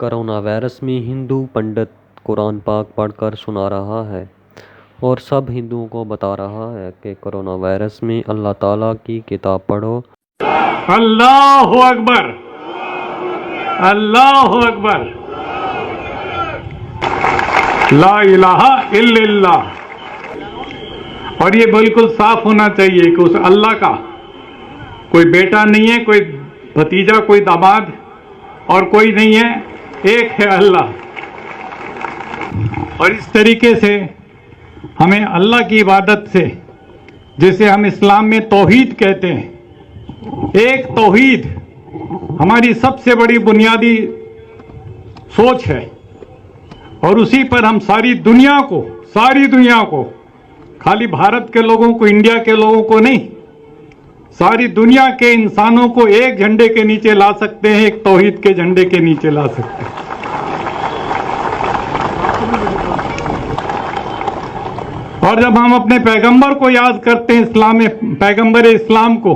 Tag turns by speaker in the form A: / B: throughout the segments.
A: Corona virus में हिंदू पंडित कुरान पाक पढ़कर सुना रहा है और सब हिंदुओं को बता रहा है कि कोरोना वायरस में अल्लाह ताला की किताब पढ़ो।
B: अल्लाहु अकबर, अल्लाहु अकबर, ला इलाहा इल्लल्लाह। और ये बिल्कुल साफ होना चाहिए कि उस अल्लाह का कोई बेटा नहीं है, कोई भतीजा, कोई दामाद और कोई नहीं है, एक है अल्लाह। और इस तरीके से हमें अल्लाह की इबादत से, जिसे हम इस्लाम में तौहीद कहते हैं, एक तौहीद हमारी सबसे बड़ी बुनियादी सोच है और उसी पर हम सारी दुनिया को, खाली भारत के लोगों को, इंडिया के लोगों को नहीं, सारी दुनिया के इंसानों को एक झंडे के नीचे ला सकते हैं, एक तौहीद के झंडे के नीचे ला सकते हैं। और जब हम अपने पैगंबर को याद करते हैं, इस्लाम में पैगंबर इस्लाम को,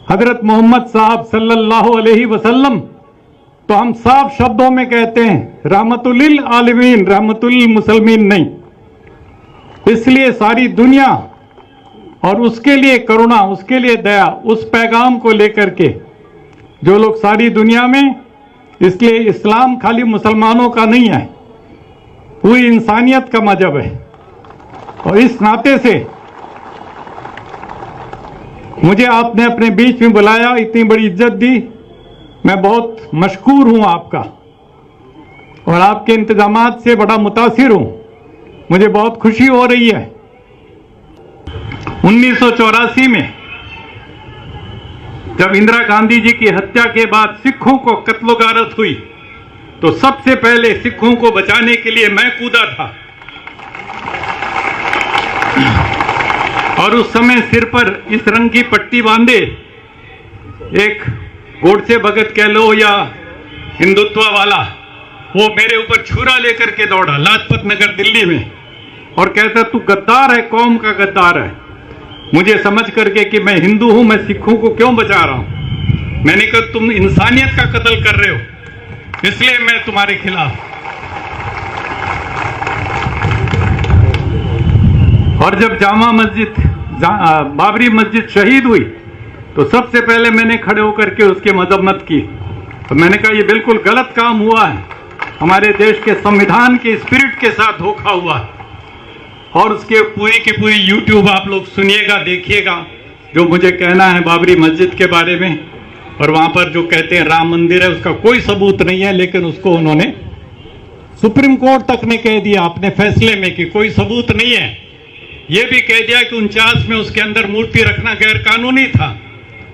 B: हजरत मोहम्मद साहब सल्लल्लाहु अलैहि वसल्लम, तो हम साफ शब्दों में कहते हैं रहमतुल लिल आलमीन, रहमतुल लिल मुसलमीन नहीं। इसलिए सारी दुनिया और उसके लिए करुणा, उसके लिए दया, उस पैगाम को लेकर के जो लोग सारी दुनिया में, इसलिए इस्लाम खाली मुसलमानों का नहीं है, पूरी इंसानियत का मजहब है। और इस नाते से मुझे आपने अपने बीच में बुलाया, इतनी बड़ी इज्जत दी, मैं बहुत मशकूर हूं आपका और आपके इंतजामात से बड़ा मुतासिर हूं। मुझे बहुत खुशी हो रही है। 1984 में जब इंदिरा गांधी जी की हत्या के बाद सिखों को कत्ल-ओ-गारत हुई, तो सबसे पहले सिखों को बचाने के लिए मैं कूदा था। और उस समय सिर पर इस रंग की पट्टी बांधे एक गोडसे भगत कह लो या हिंदुत्व वाला, वो मेरे ऊपर छुरा लेकर के दौड़ा लाजपत नगर दिल्ली में और कहता तू गद्दार है, कौम का गद्दार है। मुझे समझ करके कि मैं हिंदू हूं, मैं सिखों को क्यों बचा रहा हूं, मैंने कहा तुम इंसानियत का कत्ल कर रहे हो, इसलिए मैं तुम्हारे खिलाफ। और जब जामा मस्जिद, बाबरी मस्जिद शहीद हुई, तो सबसे पहले मैंने खड़े होकर के उसकी मजम्मत की। तो मैंने कहा ये बिल्कुल गलत काम हुआ है, हमारे देश के संविधान के स्पिरिट के साथ धोखा हुआ है। और उसके पूरी की पूरी यूट्यूब आप लोग सुनिएगा, देखिएगा जो मुझे कहना है बाबरी मस्जिद के बारे में। और वहां पर जो कहते हैं राम मंदिर है, उसका कोई सबूत नहीं है, लेकिन उसको उन्होंने सुप्रीम कोर्ट तक ने कह दिया अपने फैसले में कि कोई सबूत नहीं है। यह भी कह दिया कि 49 में उसके अंदर मूर्ति रखना गैर कानूनी था।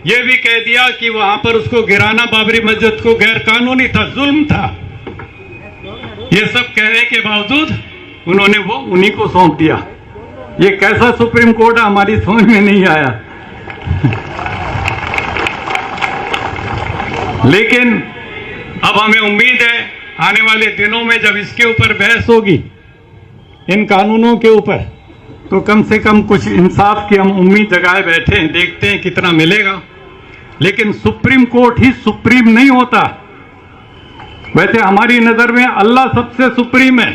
B: यह भी कह दिया कि वहां पर उसको गिराना, बाबरी मस्जिद को, गैर कानूनी था, जुल्म था। ये सब कहने के बावजूद उन्होंने वो उन्हीं को सौंप दिया। ये कैसा सुप्रीम कोर्ट है, हमारी समझ में नहीं आया। लेकिन अब हमें उम्मीद है आने वाले दिनों में जब इसके ऊपर बहस होगी, इन कानूनों के ऊपर, तो कम से कम कुछ इंसाफ की हम उम्मीद जगाए बैठे हैं, देखते हैं कितना मिलेगा। लेकिन सुप्रीम कोर्ट ही सुप्रीम नहीं होता। वैसे हमारी नजर में अल्लाह सबसे सुप्रीम है।